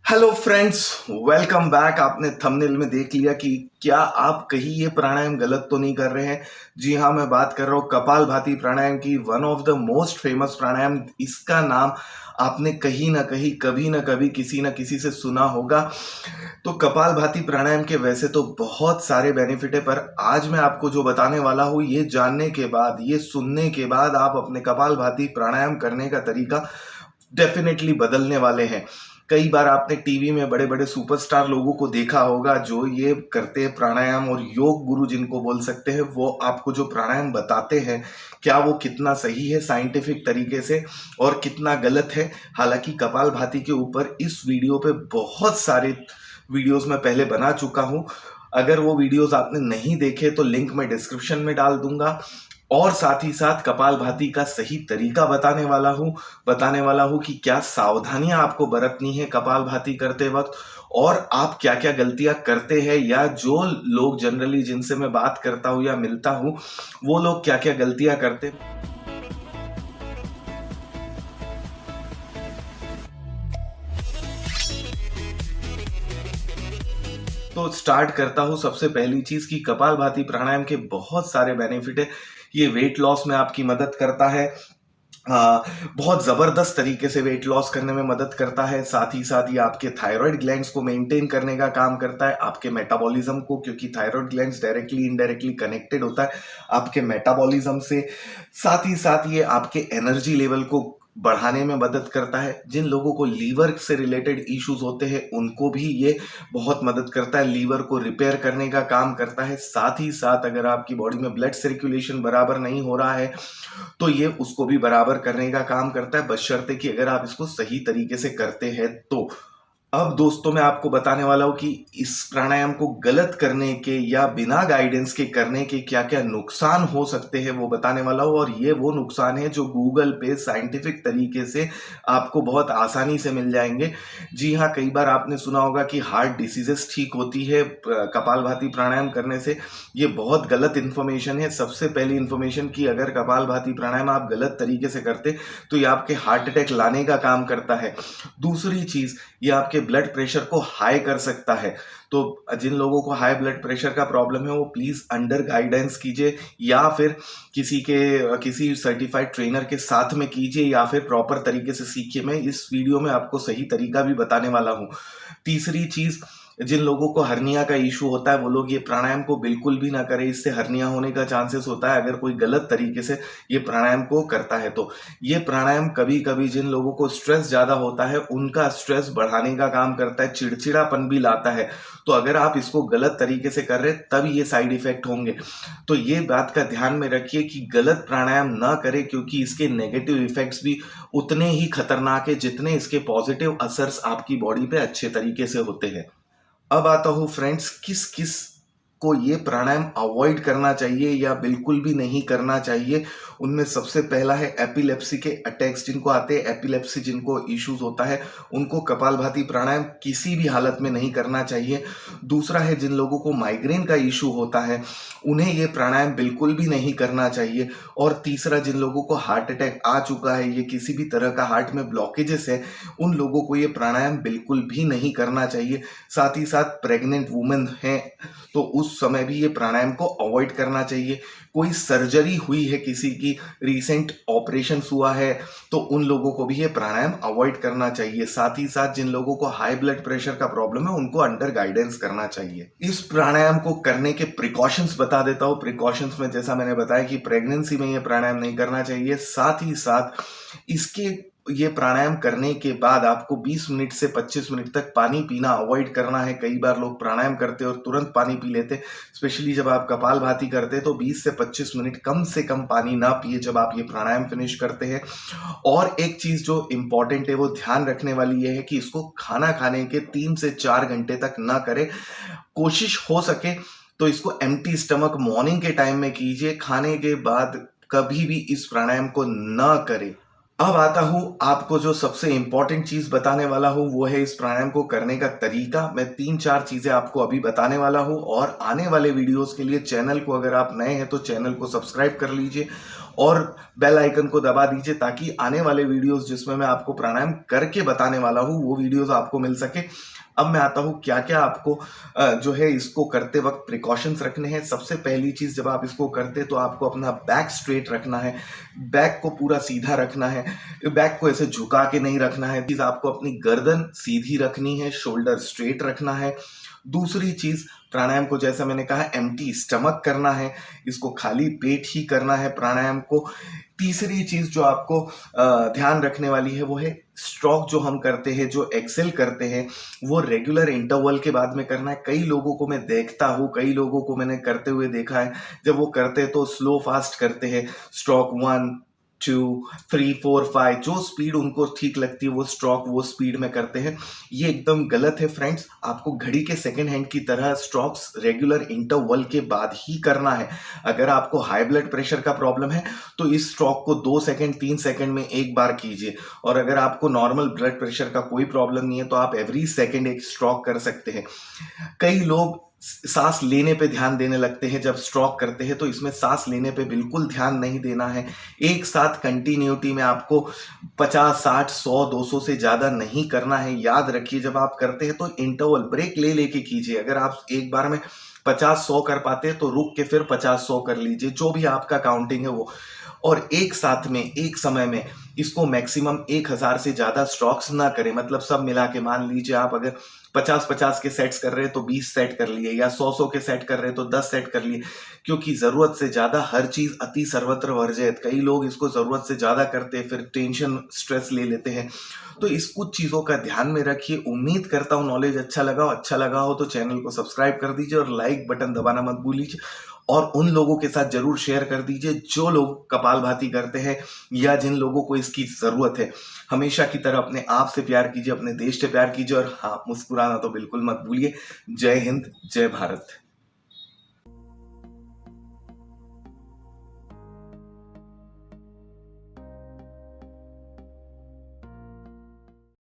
Hello friends, welcome back. आपने thumbnail में देख लिया कि क्या आप कहीं ये प्राणायाम गलत तो नहीं कर रहे हैं। जी हाँ, मैं बात कर रहा हूँ कपालभाति प्राणायाम की। One of the most famous pranayama. इसका नाम आपने कहीं ना कहीं कभी ना कभी किसी ना किसी से सुना होगा। तो कपालभाति प्राणायाम के वैसे तो बहुत सारे बेनिफिट है, पर आज मैं आपको जो बताने वाला हूँ, ये जानने के बाद, ये सुनने के बाद आप अपने कपालभाति प्राणायाम करने का तरीका डेफिनेटली बदलने वाले हैं। कई बार आपने टीवी में बड़े बड़े सुपरस्टार लोगों को देखा होगा जो ये करते हैं प्राणायाम, और योग गुरु जिनको बोल सकते हैं, वो आपको जो प्राणायाम बताते हैं क्या वो कितना सही है साइंटिफिक तरीके से और कितना गलत है। हालांकि कपालभाति के ऊपर इस वीडियो पे बहुत सारे वीडियोस मैं पहले बना चुका हूँ। अगर वो वीडियोस आपने नहीं देखे तो लिंक मैं डिस्क्रिप्शन में डाल दूंगा। और साथ ही साथ कपालभाति का सही तरीका बताने वाला हूँ कि क्या सावधानियां आपको बरतनी है कपालभाति करते वक्त, और आप क्या क्या गलतियां करते हैं, या जो लोग जनरली जिनसे मैं बात करता हूँ या मिलता हूँ वो लोग क्या क्या गलतियां करते। तो स्टार्ट करता हूँ। सबसे पहली चीज कि कपालभाति प्राणायाम के बहुत सारे बेनिफिट है। ये वेट लॉस में आपकी मदद करता है। बहुत ज़बरदस्त तरीके से वेट लॉस करने में मदद करता है। साथ ही साथ ये आपके थायराइड ग्लैंड्स को मेंटेन करने का काम करता है, आपके मेटाबॉलिज्म को, क्योंकि thyroid glands directly indirectly connected होता है आपके मेटाबॉलिज्म से। साथ ही साथ ये आपके एनर्जी लेवल को बढ़ाने में मदद करता है। जिन लोगों को लीवर से रिलेटेड इश्यूज होते हैं उनको भी ये बहुत मदद करता है, लीवर को रिपेयर करने का काम करता है। साथ ही साथ अगर आपकी बॉडी में ब्लड सर्कुलेशन बराबर नहीं हो रहा है तो ये उसको भी बराबर करने का काम करता है, बशर्ते कि अगर आप इसको सही तरीके से करते हैं तो। अब दोस्तों, मैं आपको बताने वाला हूं कि इस प्राणायाम को गलत करने के या बिना गाइडेंस के करने के क्या क्या नुकसान हो सकते हैं वो बताने वाला हूं। और ये वो नुकसान है जो गूगल पे साइंटिफिक तरीके से आपको बहुत आसानी से मिल जाएंगे। जी हाँ, कई बार आपने सुना होगा कि हार्ट डिसीजेस ठीक होती है कपालभाति प्राणायाम करने से। ये बहुत गलत इन्फॉर्मेशन है। सबसे पहली इन्फॉर्मेशन कि अगर कपालभाति प्राणायाम आप गलत तरीके से करते तो ये आपके हार्ट अटैक लाने का काम करता है। दूसरी चीज, ये आपके ब्लड प्रेशर को हाई कर सकता है। तो जिन लोगों को हाई ब्लड प्रेशर का प्रॉब्लम है वो प्लीज अंडर गाइडेंस कीजिए, या फिर किसी सर्टिफाइड ट्रेनर के साथ में कीजिए, या फिर प्रॉपर तरीके से सीखिए। मैं इस वीडियो में आपको सही तरीका भी बताने वाला हूँ। तीसरी चीज, जिन लोगों को हर्निया का इशू होता है वो लोग ये प्राणायाम को बिल्कुल भी ना करें। इससे हर्निया होने का चांसेस होता है अगर कोई गलत तरीके से ये प्राणायाम को करता है तो। ये प्राणायाम कभी कभी जिन लोगों को स्ट्रेस ज्यादा होता है उनका स्ट्रेस बढ़ाने का काम करता है, चिड़चिड़ापन भी लाता है। तो अगर आप इसको गलत तरीके से कर रहे तब ये साइड इफेक्ट होंगे। तो ये बात का ध्यान में रखिए कि गलत प्राणायाम ना करें, क्योंकि इसके नेगेटिव इफेक्ट्स भी उतने ही खतरनाक है जितने इसके पॉजिटिव असर्स आपकी बॉडी पे अच्छे तरीके से होते हैं। अब आता हूँ फ्रेंड्स, किस किस को ये प्राणायाम अवॉइड करना चाहिए या बिल्कुल भी नहीं करना चाहिए। उनमें सबसे पहला है एपिलेप्सी के अटैक्स जिनको आते हैं, एपिलेप्सी जिनको इश्यूज होता है उनको कपालभाति प्राणायाम किसी भी हालत में नहीं करना चाहिए। दूसरा है जिन लोगों को माइग्रेन का इशू होता है उन्हें ये प्राणायाम बिल्कुल भी नहीं करना चाहिए। और तीसरा, जिन लोगों को हार्ट अटैक आ चुका है, ये किसी भी तरह का हार्ट में ब्लॉकेजेस है, उन लोगों को ये प्राणायाम बिल्कुल भी नहीं करना चाहिए। साथ ही साथ प्रेग्नेंट वुमेन हैं तो उस समय भी ये प्राणायाम को अवॉइड करना चाहिए। कोई सर्जरी हुई है, किसी की रिसेंट ऑपरेशन हुआ है, तो उन लोगों को भी ये प्राणायाम अवॉइड करना चाहिए। साथ ही साथ जिन लोगों को हाई ब्लड प्रेशर का प्रॉब्लम है उनको अंडर गाइडेंस करना चाहिए। इस प्राणायाम को करने के प्रिकॉशंस बता देता हूँ। प्रिकॉशंस में जैसा मैंने बताया कि प्रेगनेंसी में ये प्राणायाम नहीं करना चाहिए। साथ ही साथ इसके ये प्राणायाम करने के बाद आपको 20 मिनट से 25 मिनट तक पानी पीना अवॉइड करना है। कई बार लोग प्राणायाम करते और तुरंत पानी पी लेते, स्पेशली जब आप कपालभाति करते तो 20 से 25 मिनट कम से कम पानी ना पिए जब आप ये प्राणायाम फिनिश करते हैं। और एक चीज जो इंपॉर्टेंट है वो ध्यान रखने वाली ये है कि इसको खाना खाने के 3 से 4 घंटे तक ना करें। कोशिश हो सके तो इसको एम्प्टी स्टमक मॉर्निंग के टाइम में कीजिए, खाने के बाद कभी भी इस प्राणायाम को ना करें। अब आता हूं आपको जो सबसे इंपॉर्टेंट चीज बताने वाला हूं वो है इस प्राणायाम को करने का तरीका। मैं 3-4 चीजें आपको अभी बताने वाला हूं, और आने वाले वीडियोस के लिए चैनल को, अगर आप नए हैं तो चैनल को सब्सक्राइब कर लीजिए और बेल आइकन को दबा दीजिए ताकि आने वाले वीडियोस जिसमें मैं आपको प्राणायाम करके बताने वाला हूँ वो वीडियोस आपको मिल सके। अब मैं आता हूँ क्या क्या आपको जो है इसको करते वक्त प्रिकॉशंस रखने हैं। सबसे पहली चीज, जब आप इसको करते तो आपको अपना बैक स्ट्रेट रखना है, बैक को पूरा सीधा रखना है, बैक को ऐसे झुका के नहीं रखना है। चीज आपको अपनी गर्दन सीधी रखनी है, शोल्डर स्ट्रेट रखना है। दूसरी चीज, प्राणायाम को जैसा मैंने कहा एम्प्टी स्टमक करना है, इसको खाली पेट ही करना है प्राणायाम को। तीसरी चीज जो आपको ध्यान रखने वाली है वो है स्ट्रोक जो हम करते हैं, जो एक्सेल करते हैं, वो रेगुलर इंटरवल के बाद में करना है। कई लोगों को मैं देखता हूँ, कई लोगों को मैंने करते हुए देखा है, जब वो करते हैं तो स्लो फास्ट करते हैं, स्ट्रोक 1 2 3 4 5, जो स्पीड उनको ठीक लगती है वो स्ट्रोक वो स्पीड में करते हैं। ये एकदम गलत है फ्रेंड्स। आपको घड़ी के सेकेंड हैंड की तरह स्ट्रोक्स रेगुलर इंटरवल के बाद ही करना है। अगर आपको हाई ब्लड प्रेशर का प्रॉब्लम है तो इस स्ट्रोक को 2 सेकंड 3 सेकंड में एक बार कीजिए, और अगर आपको नॉर्मल ब्लड प्रेशर का कोई प्रॉब्लम नहीं है तो आप एवरी सेकंड एक स्ट्रोक कर सकते हैं। कई लोग सांस लेने पे ध्यान देने लगते हैं जब स्ट्रोक करते हैं, तो इसमें सांस लेने पे बिल्कुल ध्यान नहीं देना है। एक साथ कंटिन्यूटी में आपको 50 60 100 200 से ज़्यादा नहीं करना है। याद रखिए, जब आप करते हैं तो इंटरवल ब्रेक ले लेके कीजिए। अगर आप एक बार में 50 100 कर पाते हैं तो रुक के फिर 50 100 कर लीजिए, जो भी आपका काउंटिंग है वो। और एक साथ में एक समय में इसको मैक्सिमम 1000 से ज़्यादा स्ट्रोक्स ना करें। मतलब सब मिला के मान लीजिए आप अगर 50-50 के सेट्स कर रहे हैं तो 20 सेट कर लिए, या 100-100 के सेट कर रहे हैं तो 10 सेट कर लिए, क्योंकि ज़रूरत से ज़्यादा हर चीज़ अति सर्वत्र वर्जयत। कई लोग इसको ज़रूरत से ज़्यादा करते हैं, फिर टेंशन स्ट्रेस ले लेते हैं। तो इस कुछ चीज़ों का ध्यान में रखिए। उम्मीद करता हूँ नॉलेज अच्छा लगा हो तो चैनल को सब्सक्राइब कर दीजिए और लाइक बटन दबाना मत भूलिए, और उन लोगों के साथ जरूर शेयर कर दीजिए जो लोग कपालभाति करते हैं या जिन लोगों को इसकी जरूरत है। हमेशा की तरह अपने आप से प्यार कीजिए, अपने देश से प्यार कीजिए, और हाँ, मुस्कुराना तो बिल्कुल मत भूलिए। जय हिंद, जय भारत।